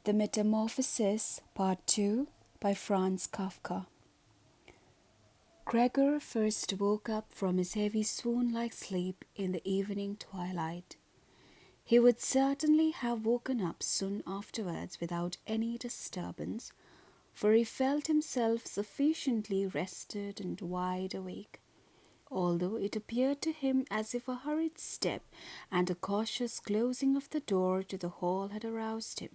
The Metamorphosis, Part 2 by Franz Kafka. Gregor first woke up from his heavy swoon-like sleep in the evening twilight. He would certainly have woken up soon afterwards without any disturbance, for he felt himself sufficiently rested and wide awake, although it appeared to him as if a hurried step and a cautious closing of the door to the hall had aroused him.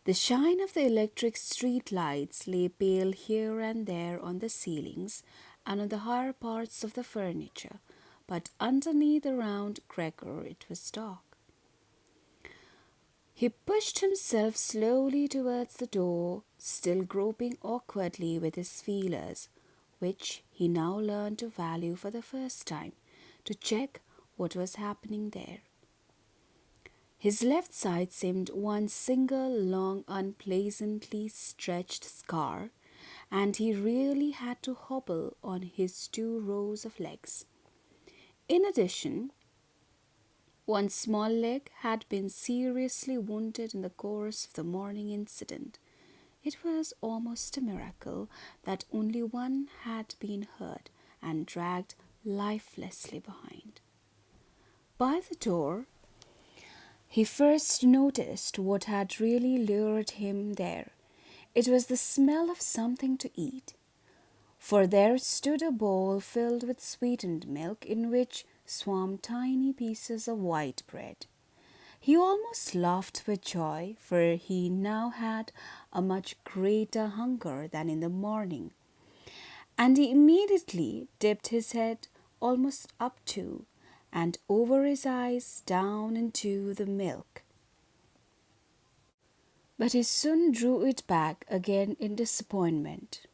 The shine of the electric street lights lay pale here and there on the ceilings and on the higher parts of the furniture, but underneath around Gregor it was dark. He pushed himself slowly towards the door, still groping awkwardly with his feelers, which he now learned to value for the first time, to check what was happening there. His left side seemed one single long, unpleasantly stretched scar, and he really had to hobble on his 2 rows of legs. In addition, one small leg had been seriously wounded in the course of the morning incident. It was almost a miracle that only one had been hurt and dragged lifelessly behind. By the door, he first noticed what had really lured him there. It was the smell of something to eat, for there stood a bowl filled with sweetened milk in which swarmed tiny pieces of white bread. He almost laughed with joy, for he now had a much greater hunger than in the morning, and he immediately dipped his head almost up to and over his eyes down into the milk. But he soon drew it back again in disappointment,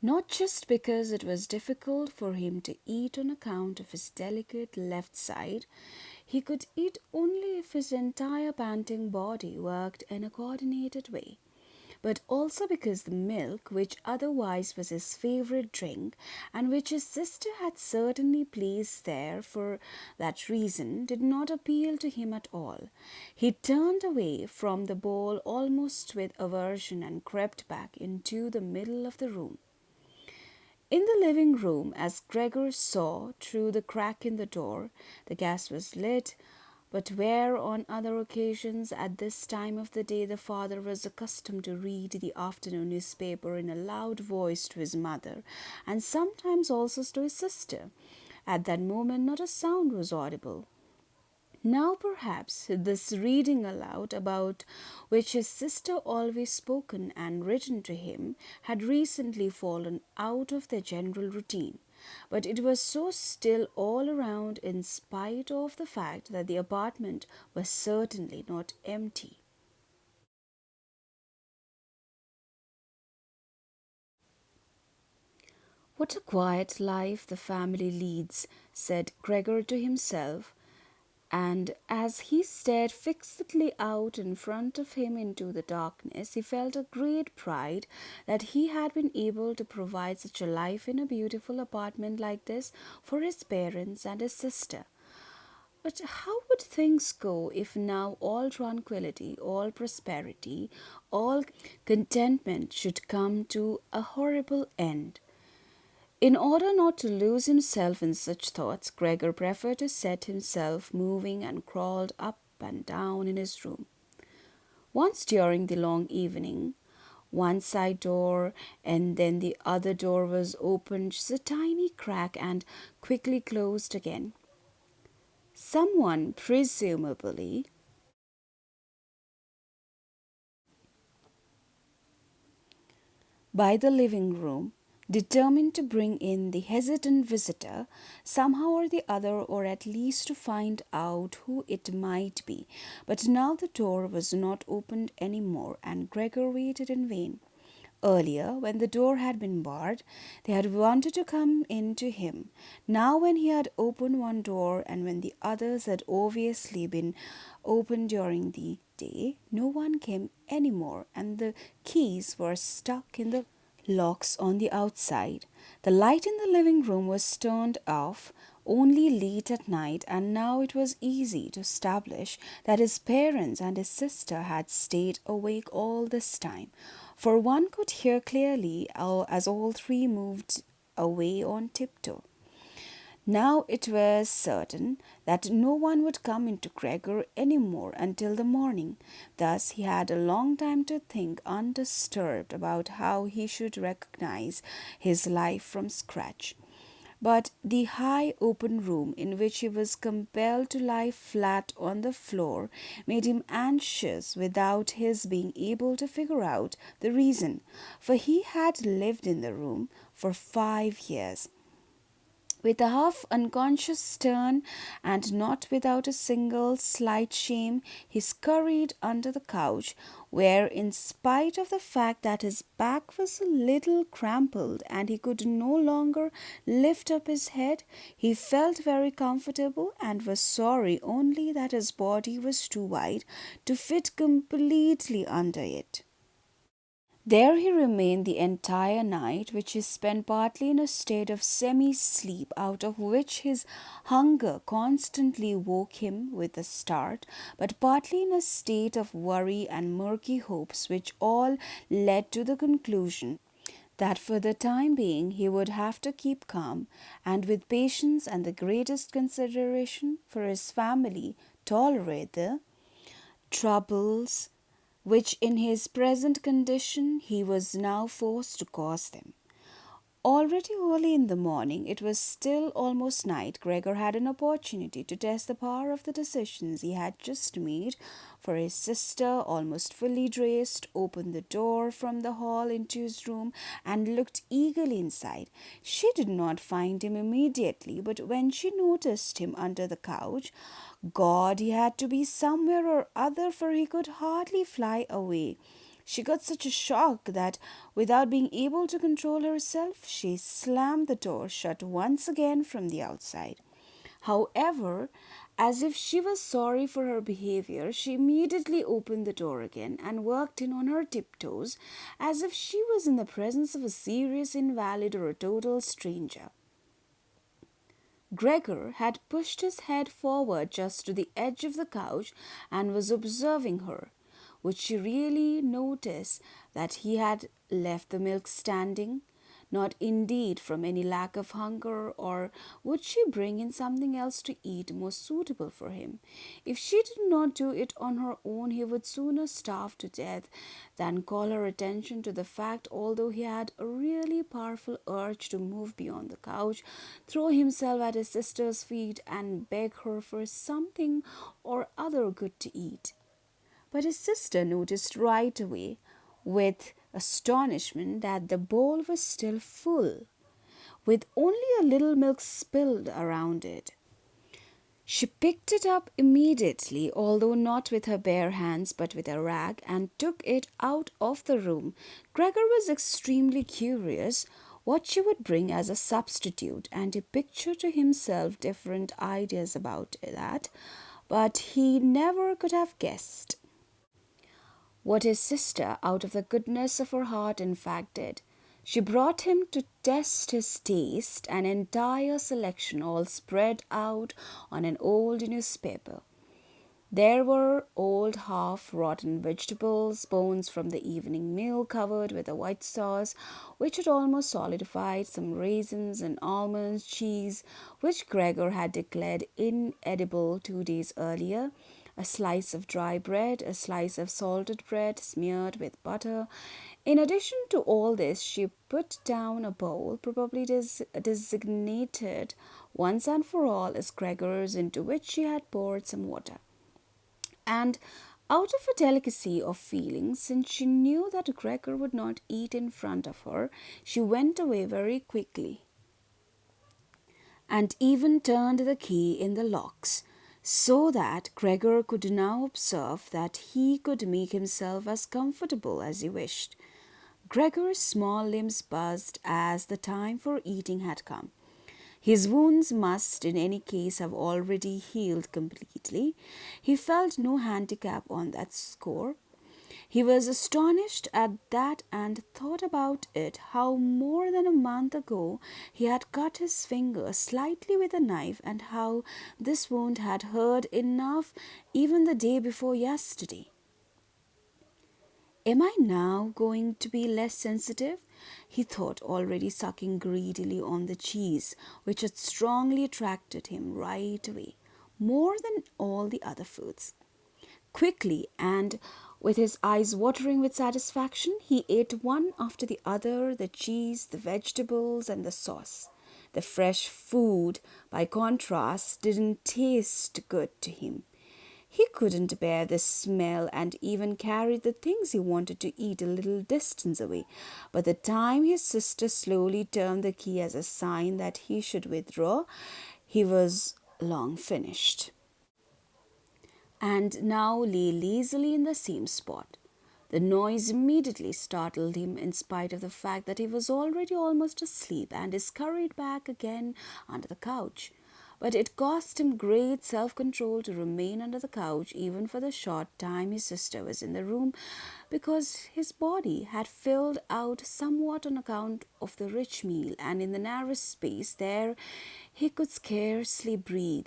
not just because it was difficult for him to eat on account of his delicate left side. He could eat only if his entire panting body worked in a coordinated way, but also because the milk, which otherwise was his favorite drink and which his sister had certainly placed there for that reason, did not appeal to him at all. He turned away from the bowl almost with aversion and crept back into the middle of the room. In the living room, as Gregor saw through the crack in the door, the gas was lit, but where on other occasions at this time of the day the father was accustomed to read the afternoon newspaper in a loud voice to his mother, and sometimes also to his sister, at that moment not a sound was audible. Now perhaps this reading aloud, about which his sister always spoken and written to him, had recently fallen out of their general routine. But it was so still all around in spite of the fact that the apartment was certainly not empty. "What a quiet life the family leads," said Gregor to himself, and as he stared fixedly out in front of him into the darkness, he felt a great pride that he had been able to provide such a life in a beautiful apartment like this for his parents and his sister. But how would things go if now all tranquility, all prosperity, all contentment should come to a horrible end? In order not to lose himself in such thoughts, Gregor preferred to set himself moving and crawled up and down in his room. Once during the long evening, one side door and then the other door was opened just a tiny crack and quickly closed again. Someone, presumably by the living room, determined to bring in the hesitant visitor somehow or the other, or at least to find out who it might be. But now the door was not opened any more, and Gregor waited in vain. Earlier, when the door had been barred, they had wanted to come in to him. Now, when he had opened one door and when the others had obviously been opened during the day, no one came any more, and the keys were stuck in the locks on the outside. The light in the living room was turned off, only late at night, and now it was easy to establish that his parents and his sister had stayed awake all this time, for one could hear clearly as all three moved away on tiptoe. Now it was certain that no one would come into Gregor any more until the morning. Thus he had a long time to think undisturbed about how he should recognize his life from scratch. But the high open room in which he was compelled to lie flat on the floor made him anxious without his being able to figure out the reason, for he had lived in the room for 5 years. With a half unconscious turn, and not without a single slight shame, he scurried under the couch, where, in spite of the fact that his back was a little crumpled and he could no longer lift up his head, he felt very comfortable and was sorry only that his body was too wide to fit completely under it. There he remained the entire night, which he spent partly in a state of semi sleep, out of which his hunger constantly woke him with a start, but partly in a state of worry and murky hopes, which all led to the conclusion that for the time being he would have to keep calm and with patience and the greatest consideration for his family tolerate the troubles which in his present condition he was now forced to cause them. Already early in the morning, it was still almost night, Gregor had an opportunity to test the power of the decisions he had just made, for his sister, almost fully dressed, opened the door from the hall into his room and looked eagerly inside. She did not find him immediately, but when she noticed him under the couch, God, he had to be somewhere or other, for he could hardly fly away. She got such a shock that, without being able to control herself, she slammed the door shut once again from the outside. However, as if she was sorry for her behavior, she immediately opened the door again and worked in on her tiptoes, as if she was in the presence of a serious invalid or a total stranger. Gregor had pushed his head forward just to the edge of the couch and was observing her. Would she really notice that he had left the milk standing? Not indeed from any lack of hunger, or would she bring in something else to eat more suitable for him? If she did not do it on her own, he would sooner starve to death than call her attention to the fact, although he had a really powerful urge to move beyond the couch, throw himself at his sister's feet, and beg her for something or other good to eat. But his sister noticed right away, with astonishment, that the bowl was still full, with only a little milk spilled around it. She picked it up immediately, although not with her bare hands but with a rag, and took it out of the room. Gregor was extremely curious what she would bring as a substitute, and he pictured to himself different ideas about that, but he never could have guessed what his sister, out of the goodness of her heart, in fact did. She brought him to test his taste an entire selection, all spread out on an old newspaper. There were old half-rotten vegetables, bones from the evening meal covered with a white sauce which had almost solidified, some raisins and almonds, cheese which Gregor had declared inedible 2 days earlier, a slice of dry bread, a slice of salted bread smeared with butter. In addition to all this, she put down a bowl, probably designated once and for all as Gregor's, into which she had poured some water. And out of a delicacy of feeling, since she knew that Gregor would not eat in front of her, she went away very quickly and even turned the key in the locks, so that Gregor could now observe that he could make himself as comfortable as he wished. Gregor's small limbs buzzed as the time for eating had come. His wounds must in any case have already healed completely. He felt no handicap on that score. He was astonished at that and thought about it how more than a month ago he had cut his finger slightly with a knife, and how this wound had hurt enough even the day before yesterday. Am I now going to be less sensitive? He thought, already sucking greedily on the cheese, which had strongly attracted him right away, more than all the other foods. Quickly, and with his eyes watering with satisfaction, he ate one after the other the cheese, the vegetables, and the sauce. The fresh food, by contrast, didn't taste good to him. He couldn't bear the smell and even carried the things he wanted to eat a little distance away. By the time his sister slowly turned the key as a sign that he should withdraw, he was long finished, and now lay lazily in the same spot. The noise immediately startled him, in spite of the fact that he was already almost asleep, and he scurried back again under the couch. But it cost him great self-control to remain under the couch even for the short time his sister was in the room, because his body had filled out somewhat on account of the rich meal, and in the narrow space there he could scarcely breathe.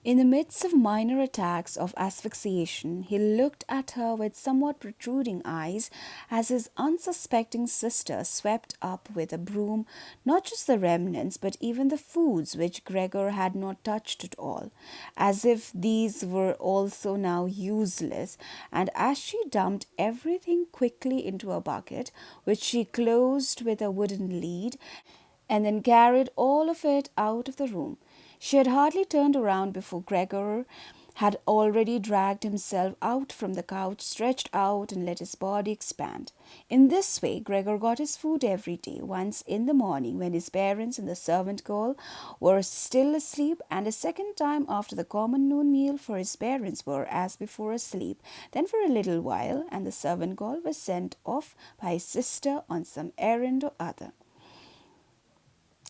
In the midst of minor attacks of asphyxiation, he looked at her with somewhat protruding eyes as his unsuspecting sister swept up with a broom not just the remnants but even the foods which Gregor had not touched at all, as if these were also now useless, and as she dumped everything quickly into a bucket, which she closed with a wooden lid, and then carried all of it out of the room. She had hardly turned around before Gregor had already dragged himself out from the couch, stretched out, and let his body expand. In this way, Gregor got his food every day, once in the morning when his parents and the servant girl were still asleep, and a second time after the common noon meal, for his parents were, as before, asleep. Then for a little while, and the servant girl was sent off by his sister on some errand or other.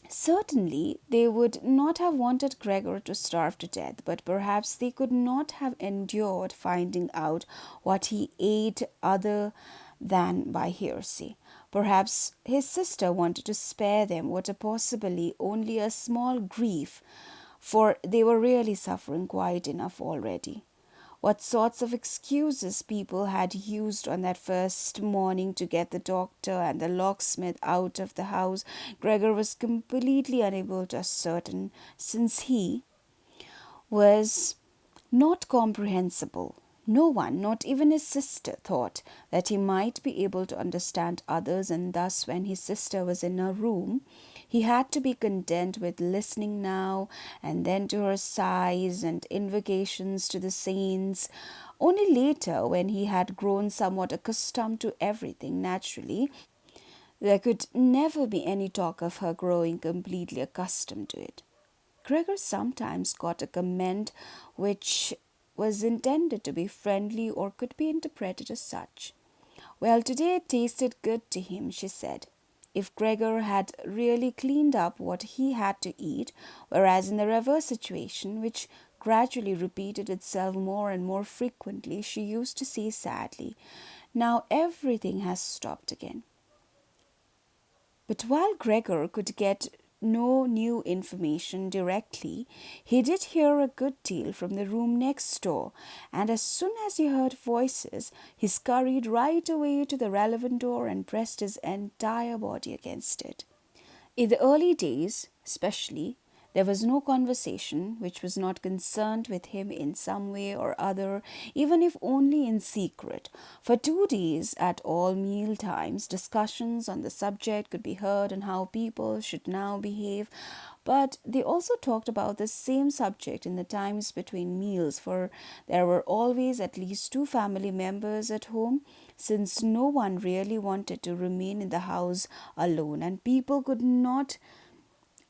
Certainly, they would not have wanted Gregor to starve to death, but perhaps they could not have endured finding out what he ate other than by hearsay. Perhaps his sister wanted to spare them what a possibly only a small grief, for they were really suffering quite enough already. What sorts of excuses people had used on that first morning to get the doctor and the locksmith out of the house, Gregor was completely unable to ascertain, since he was not comprehensible. No one, not even his sister, thought that he might be able to understand others, and thus, when his sister was in her room, he had to be content with listening now and then to her sighs and invocations to the saints. Only later, when he had grown somewhat accustomed to everything, naturally, there could never be any talk of her growing completely accustomed to it. Gregor sometimes got a comment which was intended to be friendly or could be interpreted as such. Well, today it tasted good to him, she said. If Gregor had really cleaned up what he had to eat, whereas in the reverse situation, which gradually repeated itself more and more frequently, she used to say sadly, now everything has stopped again. But while Gregor could get no new information directly, he did hear a good deal from the room next door, and as soon as he heard voices, he scurried right away to the relevant door and pressed his entire body against it. In the early days, especially, there was no conversation which was not concerned with him in some way or other, even if only in secret. For 2 days, at all meal times, discussions on the subject could be heard on how people should now behave. But they also talked about the same subject in the times between meals, for there were always at least 2 family members at home, since no one really wanted to remain in the house alone, and people could not,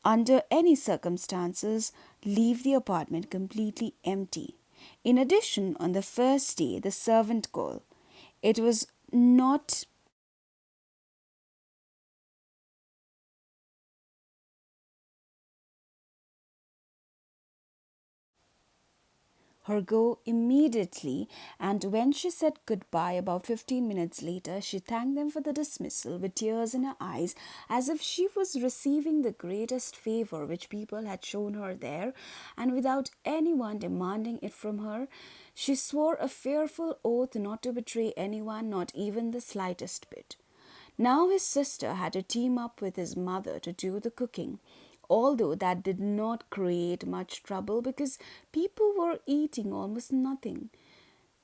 under any circumstances, leave the apartment completely empty. In addition, on the first day, the servant girl, it was not her go immediately, and when she said goodbye about 15 minutes later, she thanked them for the dismissal with tears in her eyes, as if she was receiving the greatest favor which people had shown her there, and without anyone demanding it from her. She swore a fearful oath not to betray anyone, not even the slightest bit. Now his sister had to team up with his mother to do the cooking, although that did not create much trouble because people were eating almost nothing.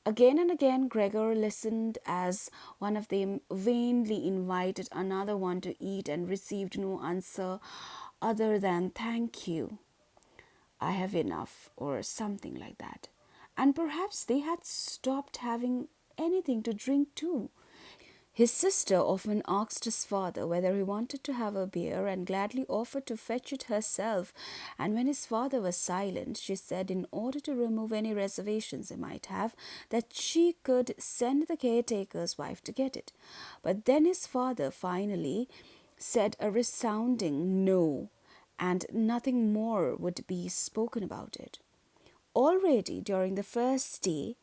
Again and again, Gregor listened as one of them vainly invited another one to eat and received no answer other than "Thank you, I have enough," or something like that. And perhaps they had stopped having anything to drink too. His sister often asked his father whether he wanted to have a beer and gladly offered to fetch it herself. And when his father was silent, she said, in order to remove any reservations he might have, that she could send the caretaker's wife to get it. But then his father finally said a resounding no, and nothing more would be spoken about it. Already during the first day,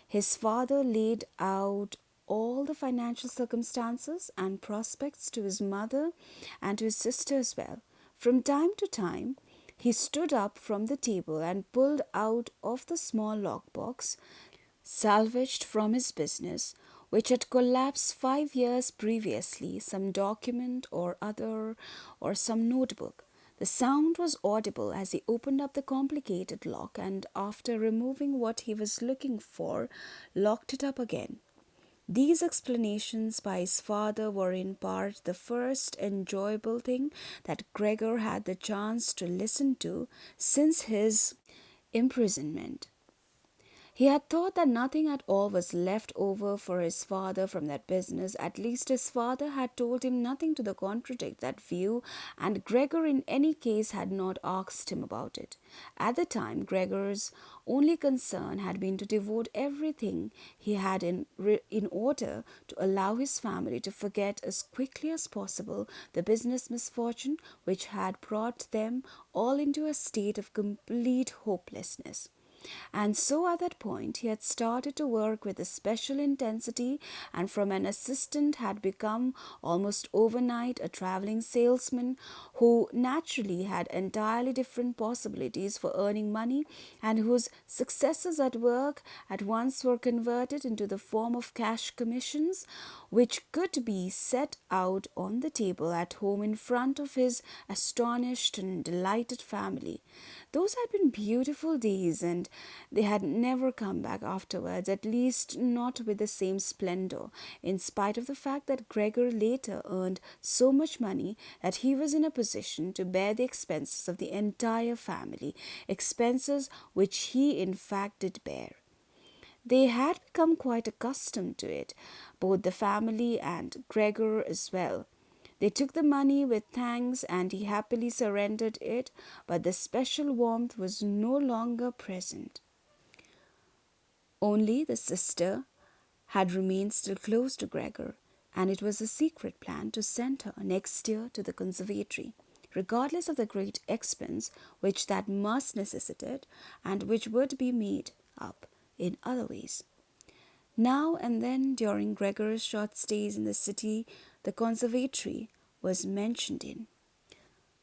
his father laid out all the financial circumstances and prospects to his mother and to his sister as well. From time to time, he stood up from the table and pulled out of the small lockbox, salvaged from his business, which had collapsed 5 years previously, some document or other or some notebook. The sound was audible as he opened up the complicated lock and, after removing what he was looking for, locked it up again. These explanations by his father were in part the first enjoyable thing that Gregor had the chance to listen to since his imprisonment. He had thought that nothing at all was left over for his father from that business. At least his father had told him nothing to contradict that view, and Gregor in any case had not asked him about it. At the time, Gregor's only concern had been to devote everything he had in order to allow his family to forget as quickly as possible the business misfortune which had brought them all into a state of complete hopelessness. And so at that point he had started to work with a special intensity, and from an assistant had become almost overnight a traveling salesman who naturally had entirely different possibilities for earning money, and whose successes at work at once were converted into the form of cash commissions, which could be set out on the table at home in front of his astonished and delighted family. Those had been beautiful days, and they had never come back afterwards, at least not with the same splendor, in spite of the fact that Gregor later earned so much money that he was in a position to bear the expenses of the entire family, expenses which he in fact did bear. They had become quite accustomed to it, both the family and Gregor as well. They took the money with thanks and he happily surrendered it, but the special warmth was no longer present. Only the sister had remained still close to Gregor, and it was a secret plan to send her next year to the conservatory, regardless of the great expense which that must necessitate and which would be made up in other ways. Now and then during Gregor's short stays in the city, the conservatory was mentioned in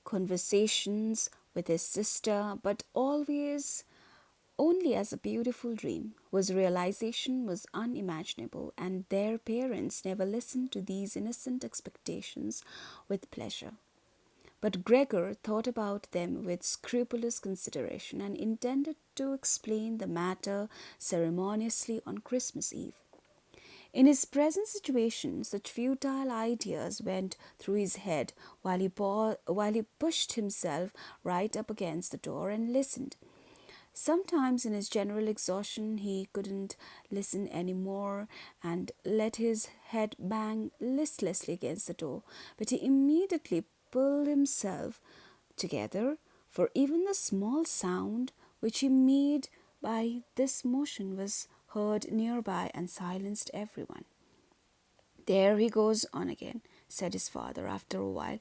conversations with his sister, but always only as a beautiful dream, whose realization was unimaginable, and their parents never listened to these innocent expectations with pleasure. But Gregor thought about them with scrupulous consideration and intended to explain the matter ceremoniously on Christmas Eve. In his present situation, such futile ideas went through his head while he pushed himself right up against the door and listened. Sometimes in his general exhaustion he couldn't listen any more and let his head bang listlessly against the door, but he immediately pulled himself together, for even the small sound which he made by this motion was heard nearby and silenced everyone. "There he goes on again," said his father after a while,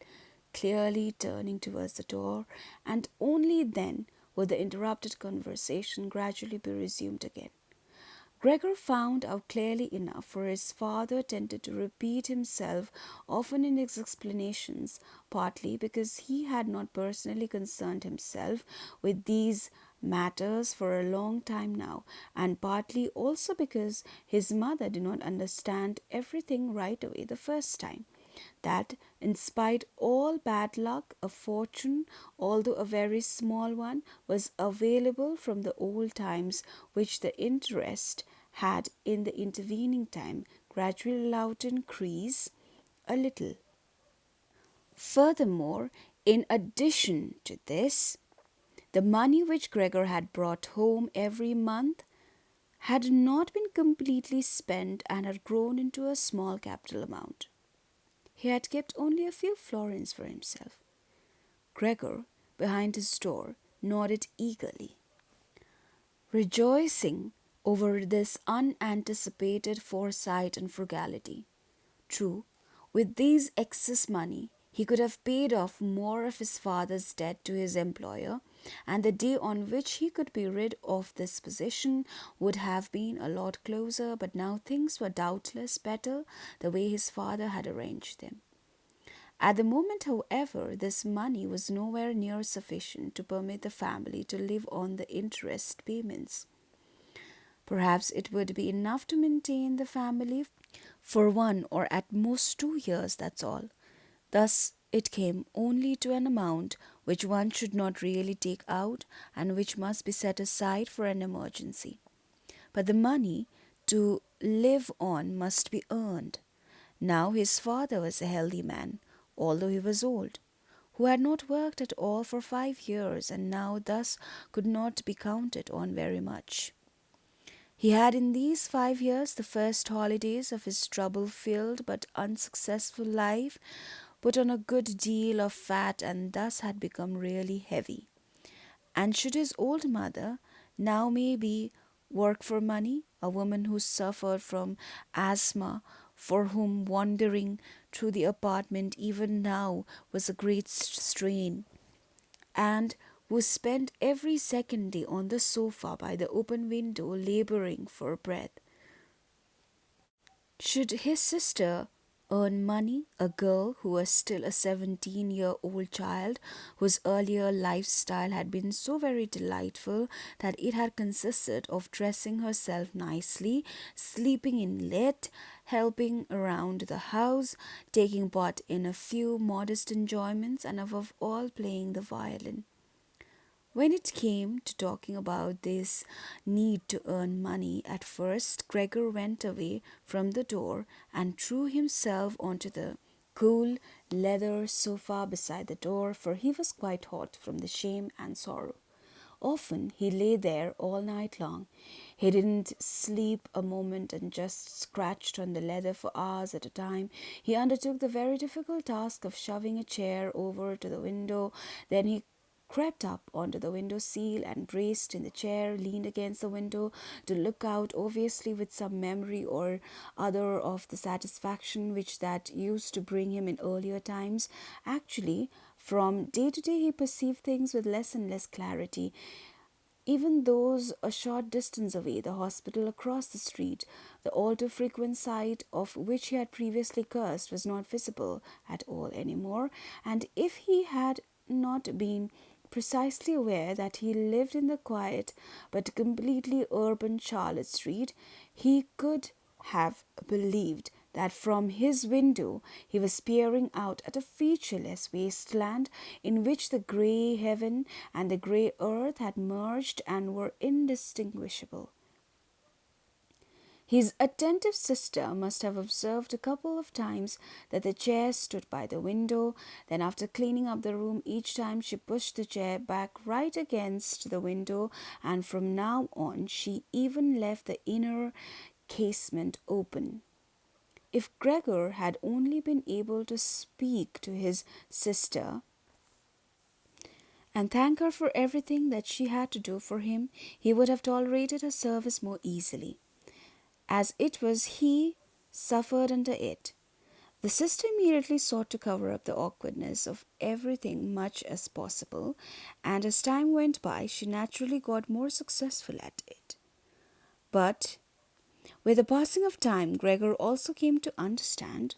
clearly turning towards the door, and only then would the interrupted conversation gradually be resumed again. Gregor found out clearly enough, for his father tended to repeat himself often in his explanations, partly because he had not personally concerned himself with these matters for a long time now, and partly also because his mother did not understand everything right away the first time. That, in spite all bad luck, a fortune, although a very small one, was available from the old times, which the interest had in the intervening time gradually allowed to increase a little. Furthermore, in addition to this, the money which Gregor had brought home every month had not been completely spent and had grown into a small capital amount. He had kept only a few florins for himself. Gregor, behind his door, nodded eagerly, rejoicing over this unanticipated foresight and frugality. True, with these excess money, he could have paid off more of his father's debt to his employer, and the day on which he could be rid of this position would have been a lot closer, but now things were doubtless better the way his father had arranged them. At the moment, however, this money was nowhere near sufficient to permit the family to live on the interest payments. Perhaps it would be enough to maintain the family for 1 or at most 2 years, that's all. Thus, it came only to an amount which one should not really take out and which must be set aside for an emergency. But the money to live on must be earned. Now his father was a healthy man, although he was old, who had not worked at all for 5 years and now thus could not be counted on very much. He had in these 5 years, the first holidays of his trouble-filled but unsuccessful life, put on a good deal of fat and thus had become really heavy. And should his old mother now maybe work for money, a woman who suffered from asthma, for whom wandering through the apartment even now was a great strain, and who spent every second day on the sofa by the open window laboring for breath. Should his sister earn money, a girl who was still a 17-year-old child, whose earlier lifestyle had been so very delightful that it had consisted of dressing herself nicely, sleeping in lit, helping around the house, taking part in a few modest enjoyments, and above all playing the violin. When it came to talking about this need to earn money, at first Gregor went away from the door and threw himself onto the cool leather sofa beside the door, for he was quite hot from the shame and sorrow. Often he lay there all night long. He didn't sleep a moment and just scratched on the leather for hours at a time. He undertook the very difficult task of shoving a chair over to the window. Then he crept up onto the window sill and braced in the chair, leaned against the window to look out, obviously with some memory or other of the satisfaction which that used to bring him in earlier times. Actually, from day to day he perceived things with less and less clarity. Even those a short distance away, the hospital across the street, the all too frequent sight of which he had previously cursed, was not visible at all anymore, and if he had not been precisely aware that he lived in the quiet but completely urban Charlotte Street, he could have believed that from his window he was peering out at a featureless wasteland in which the grey heaven and the grey earth had merged and were indistinguishable. His attentive sister must have observed a couple of times that the chair stood by the window. Then, after cleaning up the room each time, she pushed the chair back right against the window, and from now on she even left the inner casement open. If Gregor had only been able to speak to his sister and thank her for everything that she had to do for him, he would have tolerated her service more easily. As it was, he suffered under it. The sister immediately sought to cover up the awkwardness of everything much as possible, and as time went by, she naturally got more successful at it. But with the passing of time, Gregor also came to understand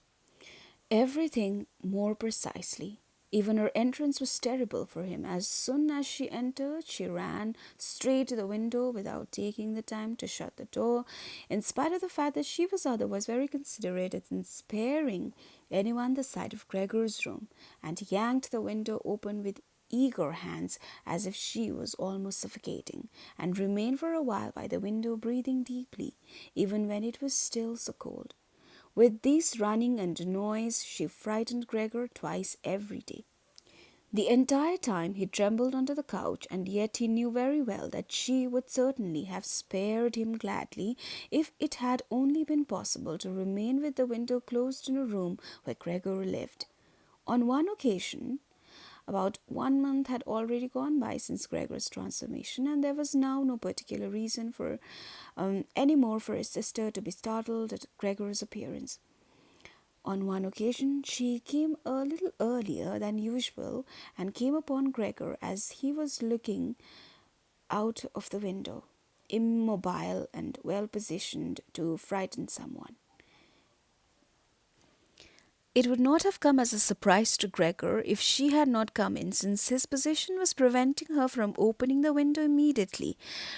everything more precisely. Even her entrance was terrible for him. As soon as she entered, she ran straight to the window without taking the time to shut the door, in spite of the fact that she was otherwise very considerate in sparing anyone the sight of Gregor's room, and yanked the window open with eager hands as if she was almost suffocating, and remained for a while by the window breathing deeply, even when it was still so cold. With this running and noise, she frightened Gregor twice every day. The entire time he trembled under the couch, and yet he knew very well that she would certainly have spared him gladly if it had only been possible to remain with the window closed in a room where Gregor lived. On one occasion, about 1 month had already gone by since Gregor's transformation, and there was now no particular reason for any more for his sister to be startled at Gregor's appearance. On one occasion, she came a little earlier than usual and came upon Gregor as he was looking out of the window, immobile and well positioned to frighten someone. It would not have come as a surprise to Gregor if she had not come in, since his position was preventing her from opening the window immediately.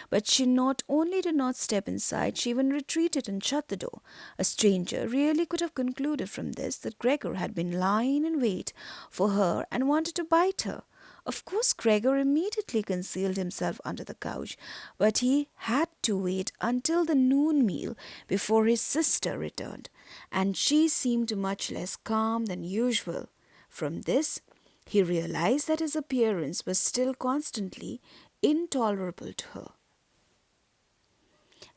But she not only did not step inside, she even retreated and shut the door. A stranger really could have concluded from this that Gregor had been lying in wait for her and wanted to bite her. Of course, Gregor immediately concealed himself under the couch, but he had to wait until the noon meal before his sister returned, and she seemed much less calm than usual. From this, he realized that his appearance was still constantly intolerable to her,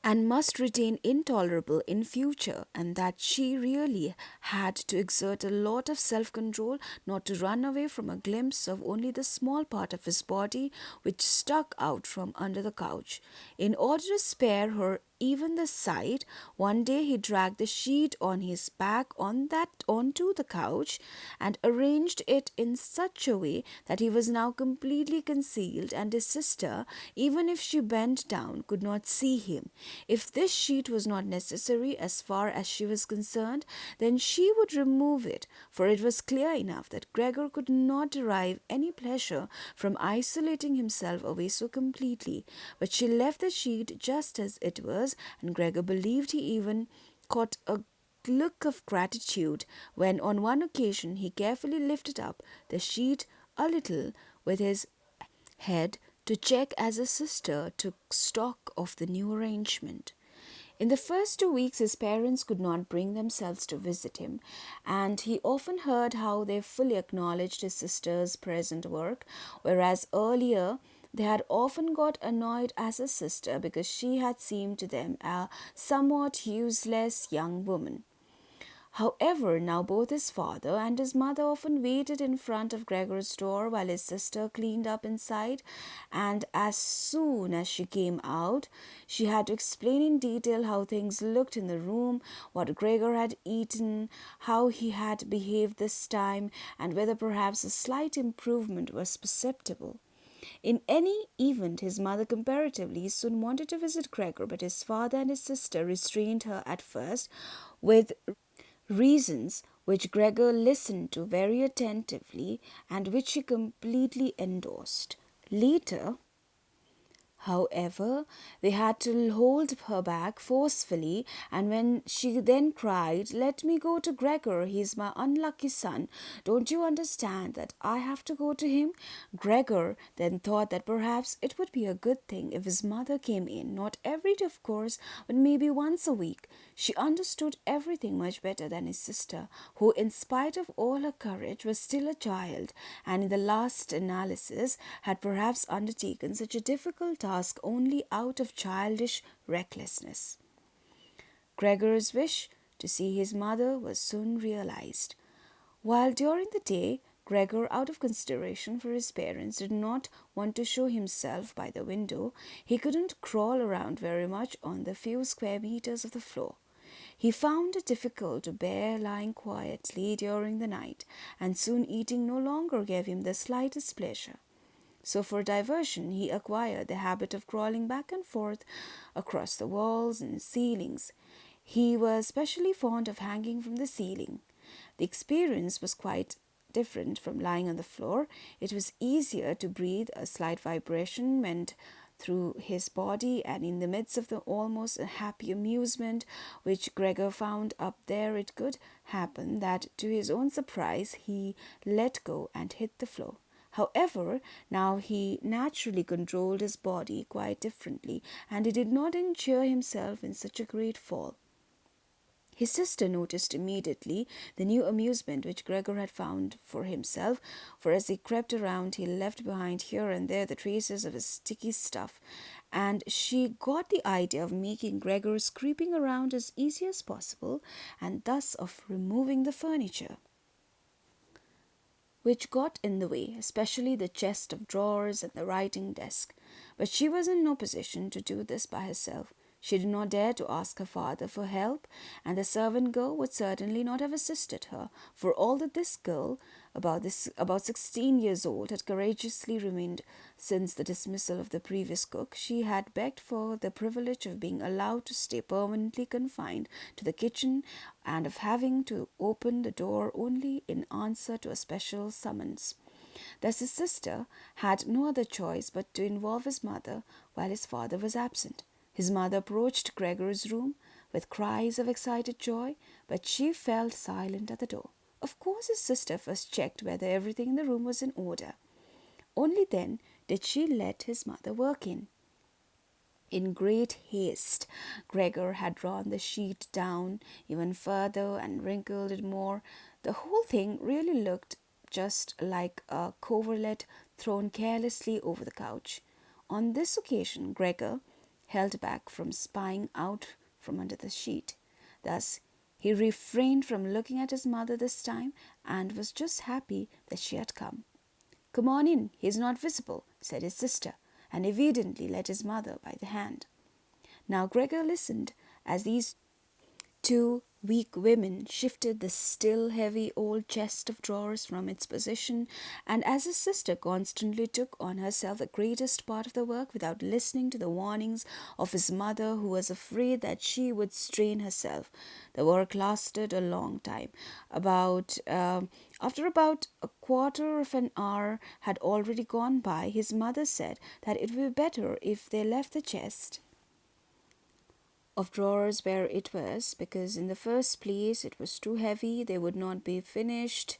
and must retain intolerable in future, and that she really had to exert a lot of self-control not to run away from a glimpse of only the small part of his body which stuck out from under the couch. In order to spare her even the sight, one day he dragged the sheet on his back onto the couch and arranged it in such a way that he was now completely concealed, and his sister, even if she bent down, could not see him. If this sheet was not necessary as far as she was concerned, then she would remove it, for it was clear enough that Gregor could not derive any pleasure from isolating himself away so completely. But she left the sheet just as it was, and Gregor believed he even caught a look of gratitude when on one occasion he carefully lifted up the sheet a little with his head to check as his sister took stock of the new arrangement. In the first 2 weeks, his parents could not bring themselves to visit him, and he often heard how they fully acknowledged his sister's present work, whereas earlier they had often got annoyed as a sister because she had seemed to them a somewhat useless young woman. However, now both his father and his mother often waited in front of Gregor's door while his sister cleaned up inside, and as soon as she came out, she had to explain in detail how things looked in the room, what Gregor had eaten, how he had behaved this time, and whether perhaps a slight improvement was perceptible. In any event, his mother comparatively soon wanted to visit Gregor, but his father and his sister restrained her at first with reasons which Gregor listened to very attentively and which he completely endorsed. Later, however, they had to hold her back forcefully, and when she then cried, "Let me go to Gregor, he is my unlucky son. Don't you understand that I have to go to him?" Gregor then thought that perhaps it would be a good thing if his mother came in, not every day, of course, but maybe once a week. She understood everything much better than his sister, who, in spite of all her courage, was still a child, and in the last analysis had perhaps undertaken such a difficult task only out of childish recklessness. Gregor's wish to see his mother was soon realized. While during the day, Gregor, out of consideration for his parents, did not want to show himself by the window, he couldn't crawl around very much on the few square meters of the floor. He found it difficult to bear lying quietly during the night, and soon eating no longer gave him the slightest pleasure. So, for diversion, he acquired the habit of crawling back and forth across the walls and ceilings. He was especially fond of hanging from the ceiling. The experience was quite different from lying on the floor. It was easier to breathe. A slight vibration went through his body, and in the midst of the almost happy amusement which Gregor found up there, it could happen that, to his own surprise, he let go and hit the floor. However, now he naturally controlled his body quite differently, and he did not injure himself in such a great fall. His sister noticed immediately the new amusement which Gregor had found for himself, for as he crept around he left behind here and there the traces of his sticky stuff, and she got the idea of making Gregor's creeping around as easy as possible, and thus of removing the furniture which got in the way, especially the chest of drawers and the writing desk. But she was in no position to do this by herself. She did not dare to ask her father for help, and the servant girl would certainly not have assisted her, for all that this girl, about 16 years old, had courageously remained since the dismissal of the previous cook. She had begged for the privilege of being allowed to stay permanently confined to the kitchen, and of having to open the door only in answer to a special summons. Thus his sister had no other choice but to involve his mother while his father was absent. His mother approached Gregor's room with cries of excited joy, but she fell silent at the door. Of course his sister first checked whether everything in the room was in order. Only then did she let his mother work in. In great haste, Gregor had drawn the sheet down even further and wrinkled it more. The whole thing really looked just like a coverlet thrown carelessly over the couch. On this occasion, Gregor held back from spying out from under the sheet. Thus, he refrained from looking at his mother this time, and was just happy that she had come. "Come on in, he is not visible," said his sister, and evidently led his mother by the hand. Now Gregor listened as these two weak women shifted the still heavy old chest of drawers from its position, and as his sister constantly took on herself the greatest part of the work without listening to the warnings of his mother, who was afraid that she would strain herself. The work lasted a long time. After about a quarter of an hour had already gone by, his mother said that it would be better if they left the chest of drawers where it was, because in the first place it was too heavy, they would not be finished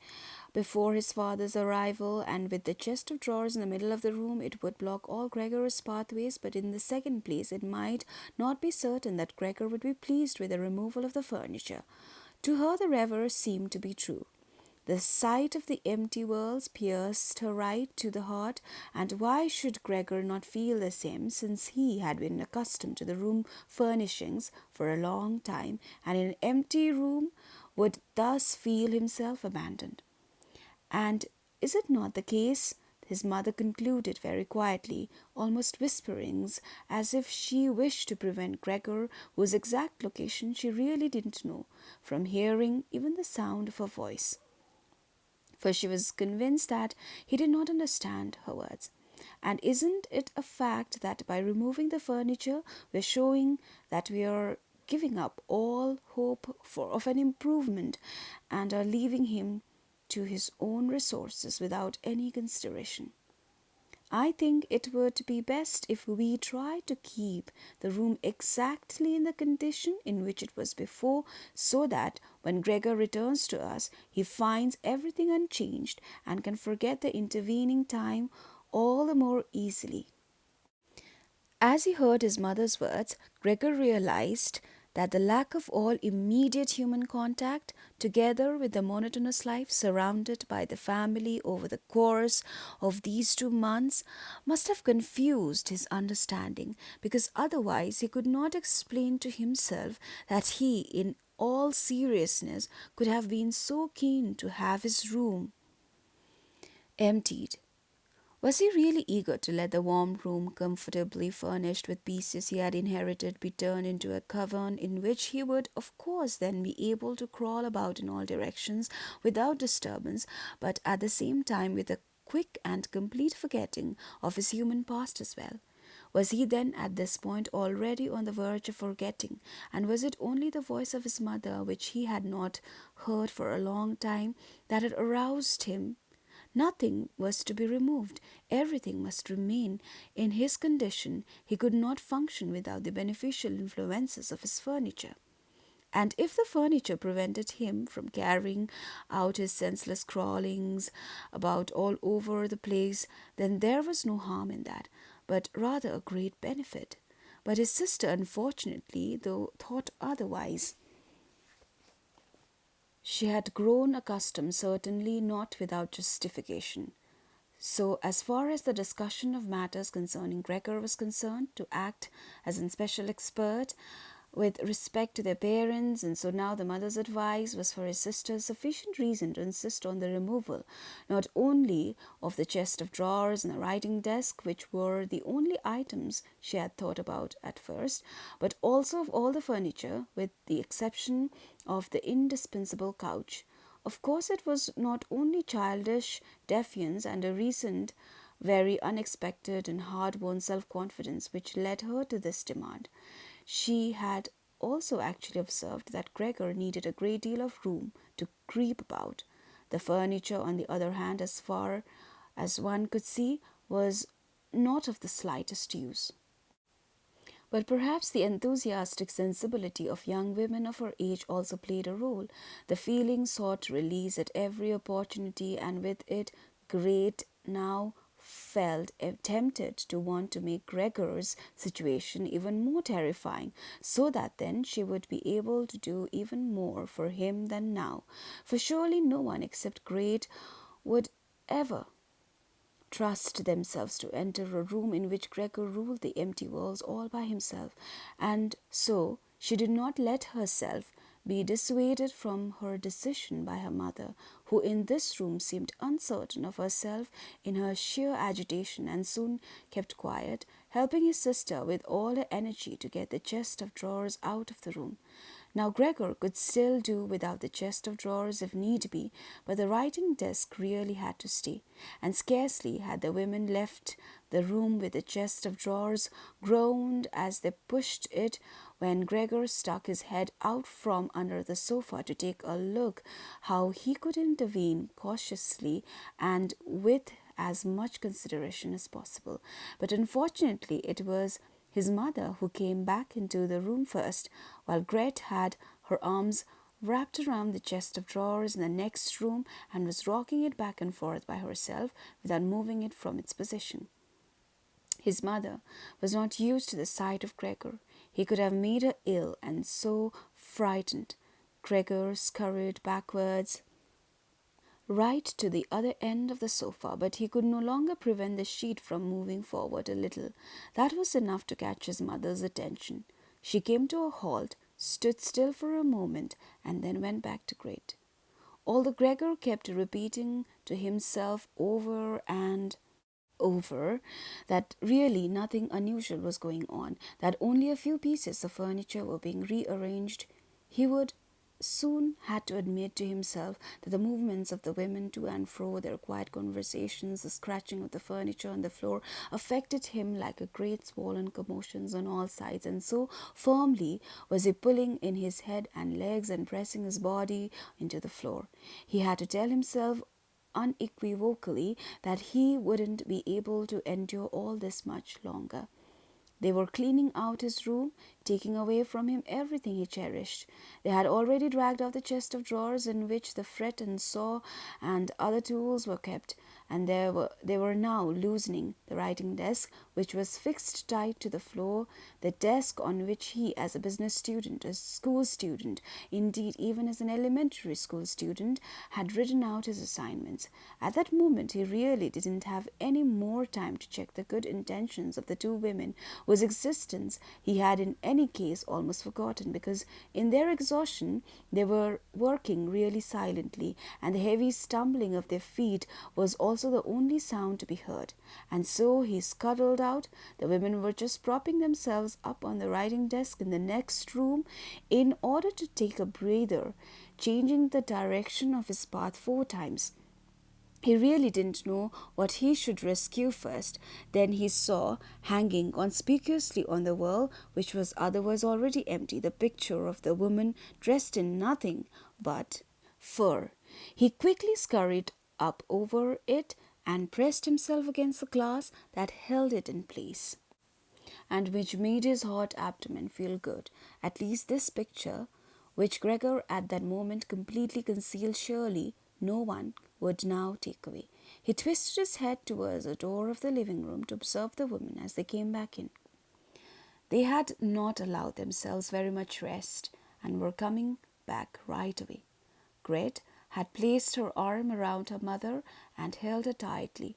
before his father's arrival, and with the chest of drawers in the middle of the room it would block all Gregor's pathways. But in the second place, it might not be certain that Gregor would be pleased with the removal of the furniture. To her the reverse seemed to be true. The sight of the empty walls pierced her right to the heart, and why should Gregor not feel the same, since he had been accustomed to the room furnishings for a long time, and in an empty room would thus feel himself abandoned? "And is it not the case," his mother concluded very quietly, almost whisperings, as if she wished to prevent Gregor, whose exact location she really didn't know, from hearing even the sound of her voice, for she was convinced that he did not understand her words. "And isn't it a fact that by removing the furniture we're showing that we are giving up all hope of an improvement, and are leaving him to his own resources without any consideration? I think it would be best if we try to keep the room exactly in the condition in which it was before, so that when Gregor returns to us, he finds everything unchanged and can forget the intervening time all the more easily." As he heard his mother's words, Gregor realized that the lack of all immediate human contact, together with the monotonous life surrounded by the family over the course of these 2 months, must have confused his understanding, because otherwise he could not explain to himself that he, in all seriousness, could have been so keen to have his room emptied. Was he really eager to let the warm room, comfortably furnished with pieces he had inherited, be turned into a cavern in which he would, of course, then be able to crawl about in all directions without disturbance, but at the same time with a quick and complete forgetting of his human past as well? Was he then at this point already on the verge of forgetting, and was it only the voice of his mother, which he had not heard for a long time, that had aroused him? Nothing was to be removed. Everything must remain in his condition. He could not function without the beneficial influences of his furniture. And if the furniture prevented him from carrying out his senseless crawlings about all over the place, then there was no harm in that, but rather a great benefit. But his sister, unfortunately, though thought otherwise. She had grown accustomed, certainly not without justification. So, as far as the discussion of matters concerning Gregor was concerned, to act as an special expert with respect to their parents, and so now the mother's advice was for his sister sufficient reason to insist on the removal not only of the chest of drawers and the writing desk, which were the only items she had thought about at first, but also of all the furniture, with the exception of the indispensable couch. Of course, it was not only childish defiance and a recent, very unexpected and hard-won self-confidence which led her to this demand. She had also actually observed that Gregor needed a great deal of room to creep about. The furniture, on the other hand, as far as one could see, was not of the slightest use. But perhaps the enthusiastic sensibility of young women of her age also played a role. The feeling sought release at every opportunity, and with it, great now felt tempted to want to make Gregor's situation even more terrifying, so that then she would be able to do even more for him than now. For surely no one except Great would ever trust themselves to enter a room in which Gregor ruled the empty walls all by himself, and so she did not let herself be dissuaded from her decision by her mother, who in this room seemed uncertain of herself in her sheer agitation, and soon kept quiet, helping his sister with all her energy to get the chest of drawers out of the room. Now Gregor could still do without the chest of drawers if need be, but the writing desk really had to stay, and scarcely had the women left the room with the chest of drawers groaned as they pushed it when Gregor stuck his head out from under the sofa to take a look how he could intervene cautiously and with as much consideration as possible. But unfortunately it was his mother who came back into the room first, while Gret had her arms wrapped around the chest of drawers in the next room and was rocking it back and forth by herself without moving it from its position. His mother was not used to the sight of Gregor. He could have made her ill and so frightened. Gregor scurried backwards right to the other end of the sofa, but he could no longer prevent the sheet from moving forward a little. That was enough to catch his mother's attention. She came to a halt, stood still for a moment, and then went back to Gret. Although Gregor kept repeating to himself over and over that really nothing unusual was going on, that only a few pieces of furniture were being rearranged, he would soon had to admit to himself that the movements of the women to and fro, their quiet conversations, the scratching of the furniture on the floor, affected him like a great swollen commotions on all sides, and so firmly was he pulling in his head and legs and pressing his body into the floor. He had to tell himself unequivocally that he wouldn't be able to endure all this much longer. They were cleaning out his room, taking away from him everything he cherished. They had already dragged out the chest of drawers in which the fret and saw and other tools were kept, and they were now loosening the writing desk, which was fixed tight to the floor, the desk on which he, as a business student, a school student, indeed even as an elementary school student, had written out his assignments. At that moment he really didn't have any more time to check the good intentions of the two women, whose existence he had in any case almost forgotten, because in their exhaustion they were working really silently, and the heavy stumbling of their feet was also also the only sound to be heard, and so he scuttled out. The women were just propping themselves up on the writing desk in the next room in order to take a breather, changing the direction of his path 4 times. He really didn't know what he should rescue first. Then he saw, hanging conspicuously on the wall, which was otherwise already empty, the picture of the woman dressed in nothing but fur. He quickly scurried up over it and pressed himself against the glass that held it in place, and which made his hot abdomen feel good. At least this picture, which Gregor at that moment completely concealed, surely no one would now take away. He twisted his head towards the door of the living room to observe the women as they came back in. They had not allowed themselves very much rest and were coming back right away. Gret had placed her arm around her mother and held her tightly.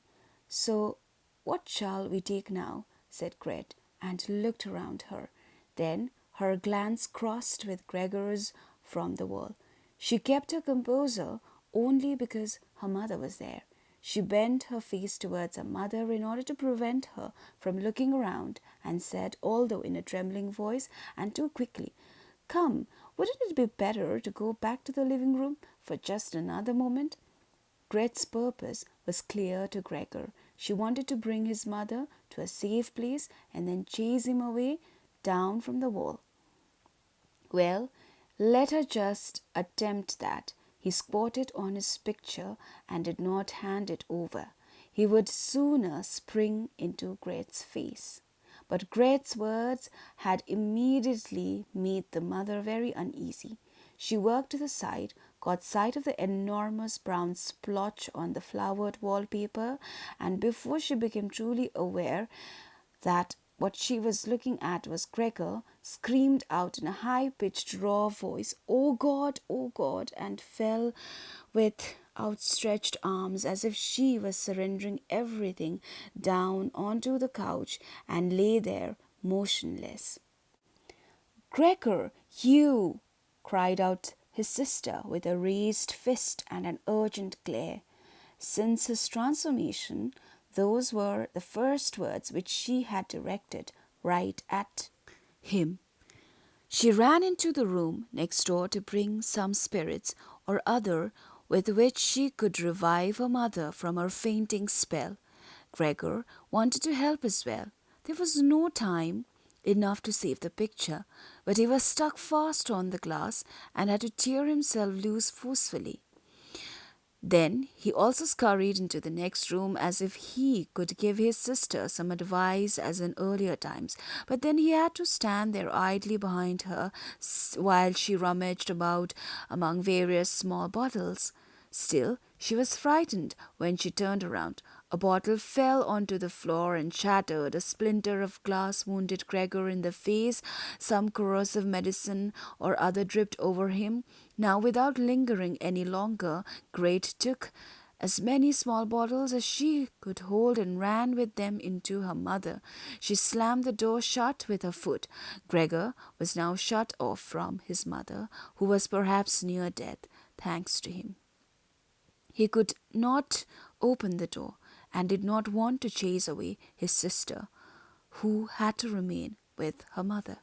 "So, what shall we take now?" said Gret, and looked around her. Then her glance crossed with Gregor's from the wall. She kept her composure only because her mother was there. She bent her face towards her mother in order to prevent her from looking around, and said, although in a trembling voice and too quickly, "Come, wouldn't it be better to go back to the living room for just another moment?" Gret's purpose was clear to Gregor. She wanted to bring his mother to a safe place and then chase him away down from the wall. Well, let her just attempt that. He squatted on his picture and did not hand it over. He would sooner spring into Gret's face. But Gret's words had immediately made the mother very uneasy. She worked to the side, caught sight of the enormous brown splotch on the flowered wallpaper, and before she became truly aware that what she was looking at was Gregor, screamed out in a high-pitched, raw voice, "Oh God," and fell with outstretched arms as if she was surrendering everything down onto the couch and lay there motionless. "Gregor, you!" cried out his sister with a raised fist and an urgent glare. Since his transformation, those were the first words which she had directed right at him. She ran into the room next door to bring some spirits or other with which she could revive her mother from her fainting spell. Gregor wanted to help as well. There was no time enough to save the picture, but he was stuck fast on the glass and had to tear himself loose forcefully. Then he also scurried into the next room as if he could give his sister some advice as in earlier times, but then he had to stand there idly behind her while she rummaged about among various small bottles. Still, she was frightened when she turned around. A bottle fell onto the floor and shattered. A splinter of glass wounded Gregor in the face. Some corrosive medicine or other dripped over him. Now, without lingering any longer, Gret took as many small bottles as she could hold and ran with them into her mother. She slammed the door shut with her foot. Gregor was now shut off from his mother, who was perhaps near death, thanks to him. He could not open the door and did not want to chase away his sister, who had to remain with her mother.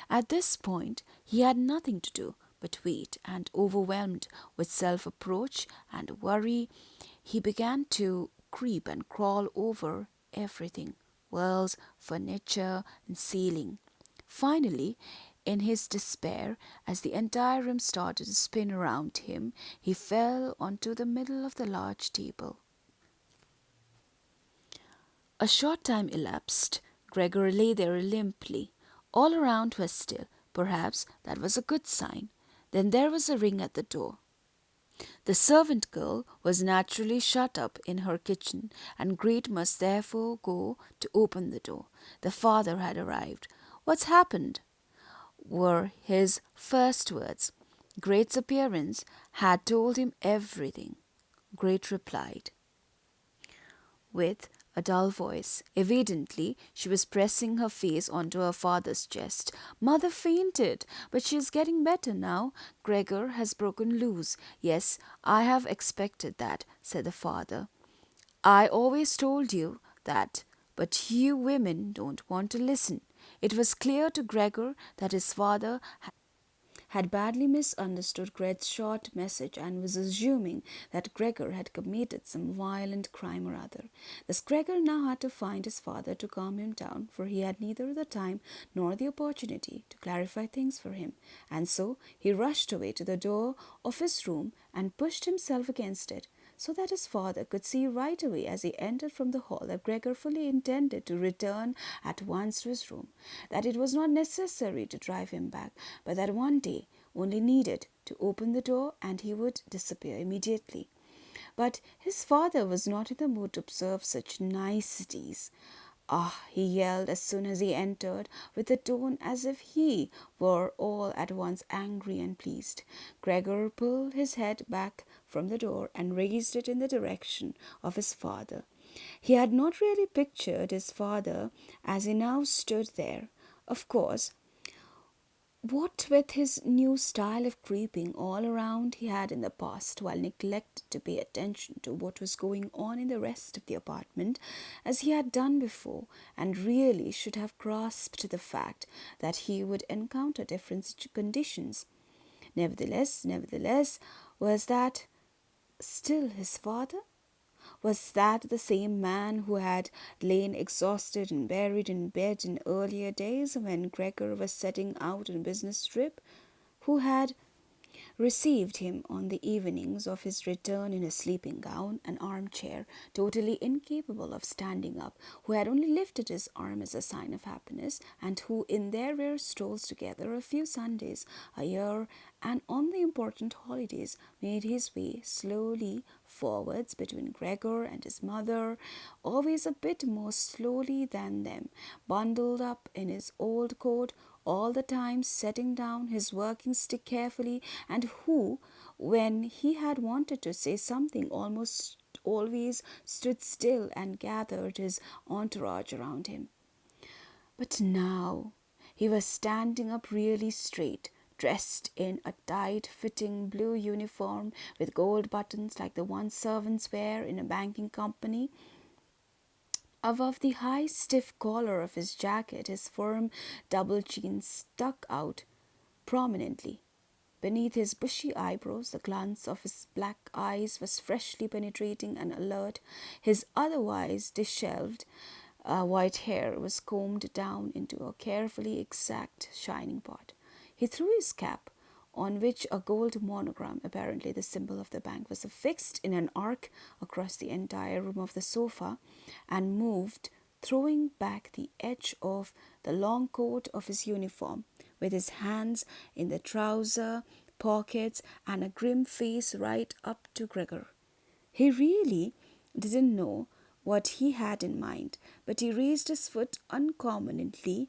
At this point, he had nothing to do but wait, and overwhelmed with self-reproach and worry, he began to creep and crawl over everything, walls, furniture, and ceiling. Finally, in his despair, as the entire room started to spin around him, he fell onto the middle of the large table. A short time elapsed. Gregor lay there limply. All around was still. Perhaps that was a good sign. Then there was a ring at the door. The servant girl was naturally shut up in her kitchen, and Gret must therefore go to open the door. The father had arrived. "What's happened?" were his first words. Gret's appearance had told him everything. Gret replied with a dull voice. Evidently, she was pressing her face onto her father's chest. "Mother fainted, but she is getting better now. Gregor has broken loose." "Yes, I have expected that," said the father. I always told you that, but you women don't want to listen. It was clear to Gregor that his father had badly misunderstood Greg's short message and was assuming that Gregor had committed some violent crime or other. Thus, Gregor now had to find his father to calm him down, for he had neither the time nor the opportunity to clarify things for him. And so he rushed away to the door of his room and pushed himself against it, so that his father could see right away as he entered from the hall that Gregor fully intended to return at once to his room, that it was not necessary to drive him back, but that one day only needed to open the door and he would disappear immediately. But his father was not in the mood to observe such niceties. Ah, he yelled as soon as he entered, with a tone as if he were all at once angry and pleased. Gregor pulled his head back from the door and raised it in the direction of his father. He had not really pictured his father as he now stood there. Of course, what with his new style of creeping all around he had in the past, while neglected to pay attention to what was going on in the rest of the apartment, as he had done before, and really should have grasped the fact that he would encounter different conditions. Nevertheless, was that still his father? Was that the same man who had lain exhausted and buried in bed in earlier days when Gregor was setting out on a business trip? Who had received him on the evenings of his return in a sleeping gown, an armchair, totally incapable of standing up, who had only lifted his arm as a sign of happiness, and who, in their rare strolls together a few Sundays a year and on the important holidays, made his way slowly forwards between Gregor and his mother, always a bit more slowly than them, bundled up in his old coat, all the time setting down his working stick carefully, and who, when he had wanted to say something, almost always stood still and gathered his entourage around him. But now he was standing up really straight, dressed in a tight-fitting blue uniform with gold buttons like the ones servants wear in a banking company. Above the high, stiff collar of his jacket, his firm double chin stuck out prominently. Beneath his bushy eyebrows, the glance of his black eyes was freshly penetrating and alert. His otherwise dishevelled white hair was combed down into a carefully exact shining pot. He threw his cap, on which a gold monogram, apparently the symbol of the bank, was affixed in an arc across the entire room of the sofa, and moved, throwing back the edge of the long coat of his uniform, with his hands in the trouser pockets and a grim face right up to Gregor. He really didn't know what he had in mind, but he raised his foot uncommonly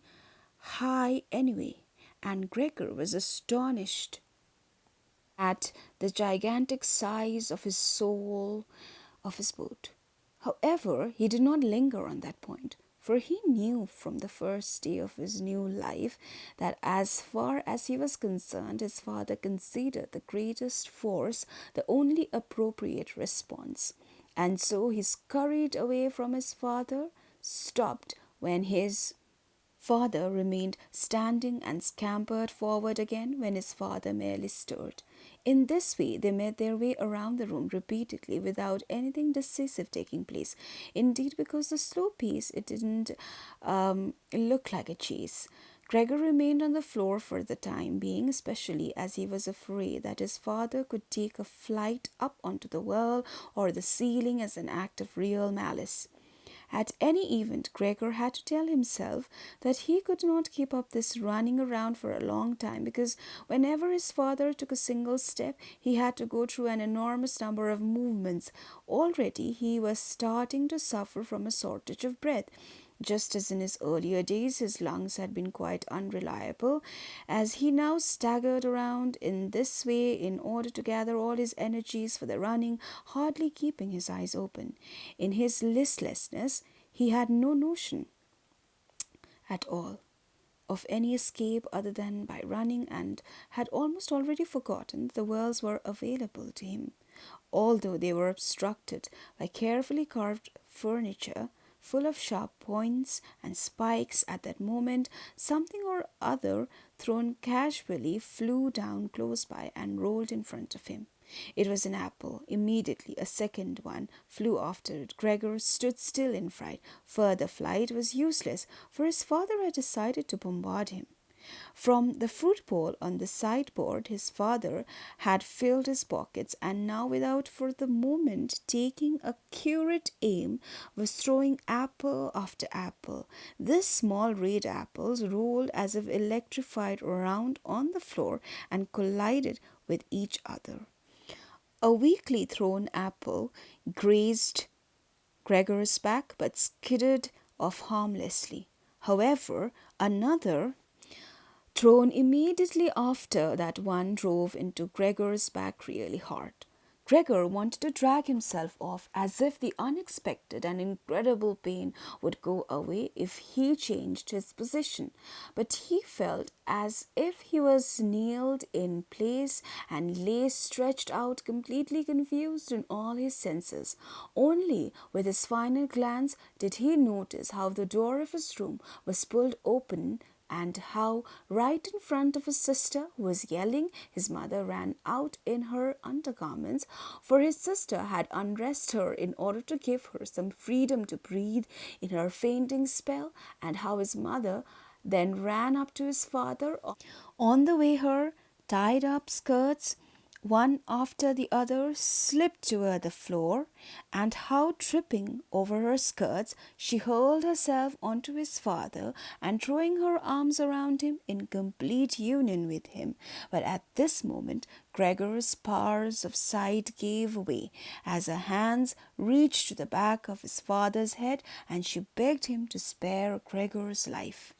high anyway, and Gregor was astonished at the gigantic size of his sole of his boot. However, he did not linger on that point, for he knew from the first day of his new life that as far as he was concerned, his father considered the greatest force the only appropriate response. And so he scurried away from his father, stopped when his father remained standing, and scampered forward again when his father merely stirred. In this way, they made their way around the room repeatedly without anything decisive taking place. Indeed, because the slow pace, it didn't look like a chase. Gregor remained on the floor for the time being, especially as he was afraid that his father could take a flight up onto the wall or the ceiling as an act of real malice. At any event, Gregor had to tell himself that he could not keep up this running around for a long time, because whenever his father took a single step, he had to go through an enormous number of movements. Already he was starting to suffer from a shortage of breath. Just as in his earlier days, his lungs had been quite unreliable, as he now staggered around in this way in order to gather all his energies for the running, hardly keeping his eyes open. In his listlessness, he had no notion at all of any escape other than by running, and had almost already forgotten that the worlds were available to him. although they were obstructed by carefully carved furniture full of sharp points and spikes. At that moment, something or other thrown casually flew down close by and rolled in front of him. It was an apple. Immediately a second one flew after it. Gregor stood still in fright. Further flight was useless, for his father had decided to bombard him. From the fruit bowl on the sideboard, his father had filled his pockets, and now, without for the moment taking accurate aim, was throwing apple after apple. These small red apples rolled as if electrified around on the floor and collided with each other. A weakly thrown apple grazed Gregor's back but skidded off harmlessly. However, another thrown immediately after that one drove into Gregor's back really hard. Gregor wanted to drag himself off as if the unexpected and incredible pain would go away if he changed his position, but he felt as if he was nailed in place and lay stretched out, completely confused in all his senses. Only with his final glance did he notice how the door of his room was pulled open and how, right in front of his sister, who was yelling, his mother ran out in her undergarments, for his sister had undressed her in order to give her some freedom to breathe in her fainting spell, and how his mother then ran up to his father. On the way, her tied up skirts, one after the other, slipped toward the floor, and how, tripping over her skirts, she hurled herself onto his father and throwing her arms around him in complete union with him. But at this moment, Gregor's powers of sight gave way as her hands reached to the back of his father's head, and she begged him to spare Gregor's life.